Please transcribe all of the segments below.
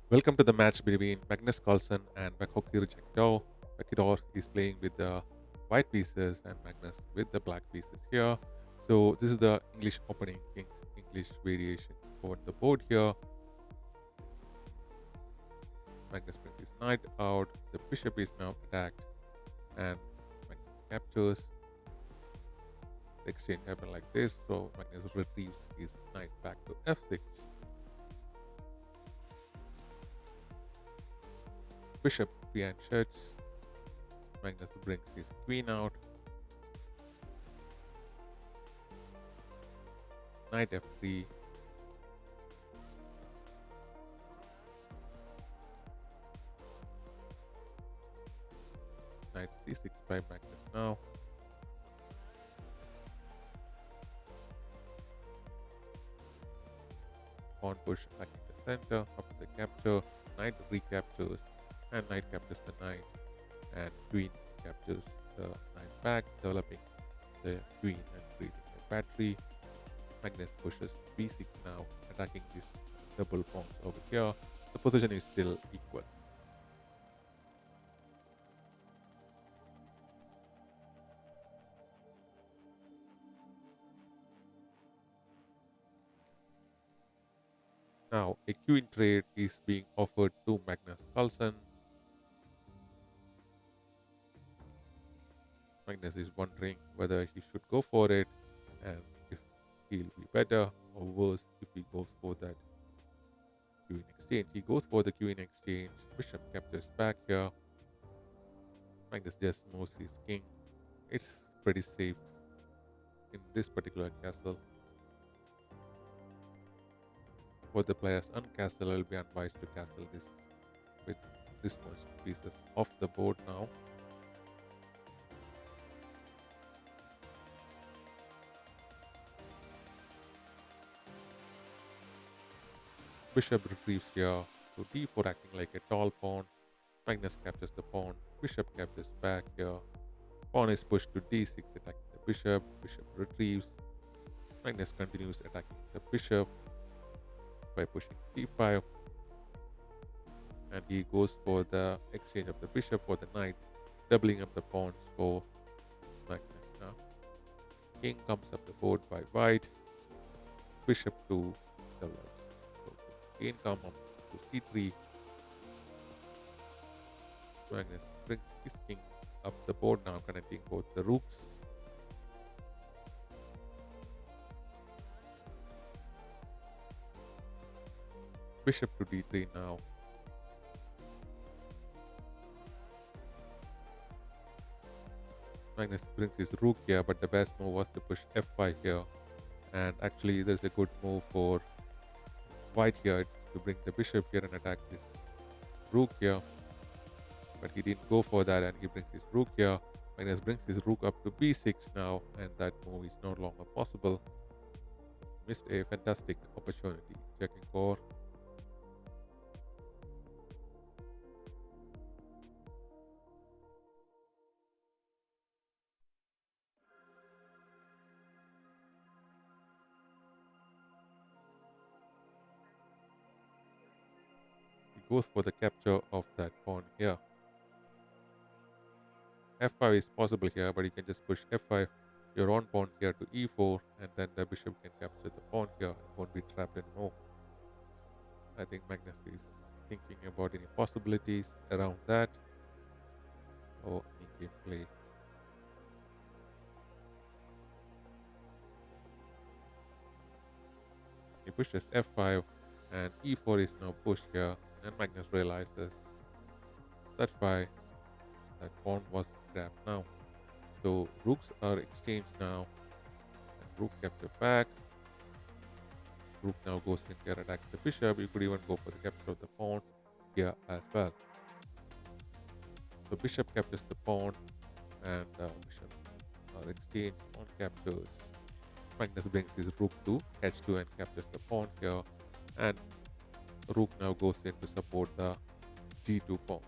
Welcome to the match between Magnus Carlsen and Vakhidov. Vakhidov is playing with the white pieces and Magnus with the black pieces here. So this is the English opening, King's English variation on the board here. Magnus brings his knight out. The bishop is now attacked, and Magnus captures. The exchange happened like this. So Magnus retrieves his knight back to f6. Bishop behind shuts. Magnus brings his queen out. Knight f3. Knight c6 by Magnus now. Pawn push attacking the center. After the capture, knight recaptures, and knight captures the knight, and queen captures the knight back, developing the queen and creating a battery. Magnus pushes b6 now, attacking these double pawns over here. The position is still equal. Now, a queen trade is being offered to Magnus Carlsen. Magnus is wondering whether he should go for it and if he'll be better or worse if he goes for that queen exchange. He goes for the queen exchange. Bishop captures back here. Magnus just moves his king. It's pretty safe in this particular castle. For the players uncastle, it will be unwise to castle this with this much pieces off the board now. Bishop retrieves here to d4, acting like a tall pawn. Magnus captures the pawn. Bishop captures back here. Pawn is pushed to d6, attacking the bishop. Bishop retrieves. Magnus continues attacking the bishop by pushing c5. And he goes for the exchange of the bishop for the knight, doubling up the pawns for Magnus now. King comes up the board by white. Bishop to develops. So king come up to c3. Magnus brings his king up the board now, connecting both the rooks. Bishop to d3 now. Magnus brings his rook here, but the best move was to push f5 here. And actually, there's a good move for white here to bring the bishop here and attack this rook here. But he didn't go for that, and he brings his rook here. Magnus brings his rook up to b6 now, and that move is no longer possible. Missed a fantastic opportunity. Jakhongir. He goes for the capture of that pawn here. f5 is possible here, but you can just push f5, your own pawn here to e4, and then the bishop can capture the pawn here and won't be trapped anymore. I think Magnus is thinking about any possibilities around that or any gameplay. He pushes f5 and e4 is now pushed here, and Magnus realizes that's why that pawn was grabbed now. So rooks are exchanged now, and rook capture back. Rook now goes in here, attacks the bishop. You could even go for the capture of the pawn here as well. So bishop captures the pawn, and bishop are exchanged. Pawn captures. Magnus brings his rook to h2 and captures the pawn here, and rook now goes in to support the g2 pawn.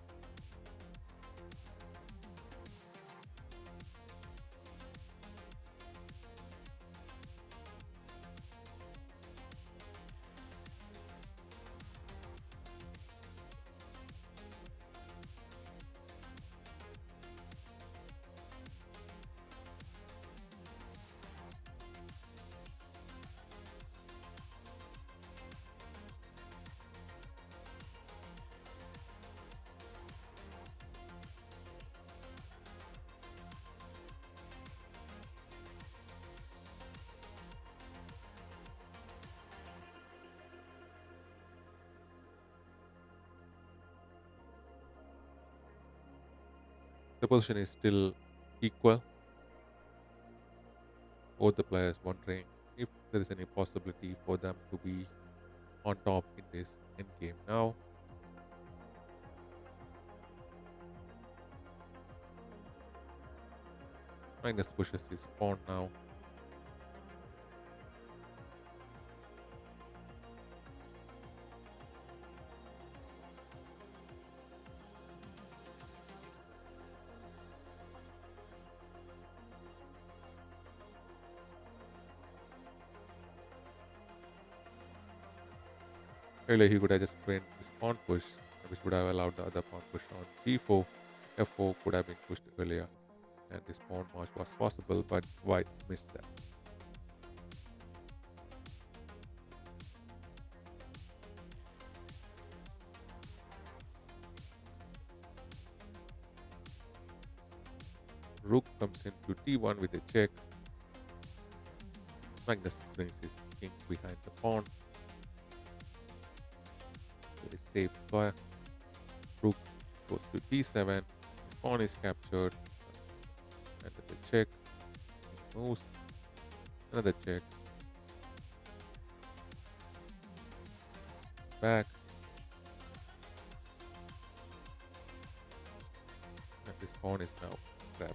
The position is still equal. Both the players wondering if there is any possibility for them to be on top in this end game. Now Magnus pushes his pawn now. Earlier he could have just went this pawn push, which would have allowed the other pawn push on g4. f4 could have been pushed earlier, and this pawn march was possible, but white missed that. Rook comes into d1 with a check. Magnus brings his king behind the pawn. Very safe square. Rook goes to d7. His pawn is captured. Another check. King moves. Another check. Back. And this pawn is now grabbed.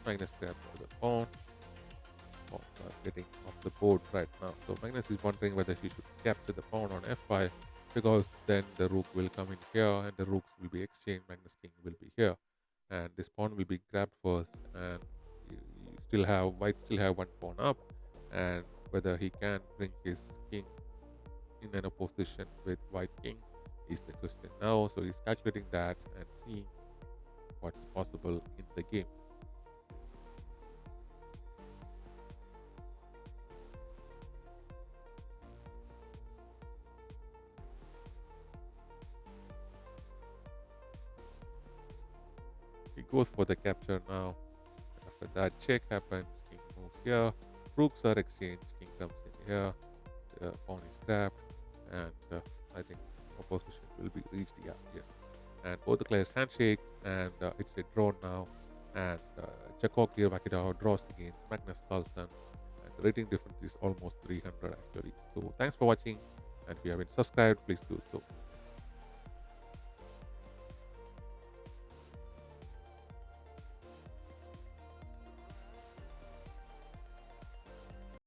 Magnus grabs the pawn. Pawns are getting off the board right now. So Magnus is wondering whether he should capture the pawn on f5, because then the rook will come in here and the rooks will be exchanged. Magnus king will be here, and this pawn will be grabbed first, and you still have white still have one pawn up, and whether he can bring his king in an opposition with white king is the question now. So he's calculating that and seeing what's possible in the game. He goes for the capture now. After that, check happens. King moves here. Rooks are exchanged. King comes in here. The pawn is grabbed, and I think opposition will be reached. Yeah, yes. And both the players handshake, and it's a draw now. And Jakhongir Vakhidov draws against Magnus Carlsen, and the rating difference is almost 300 actually. So thanks for watching, and if you haven't subscribed, please do so.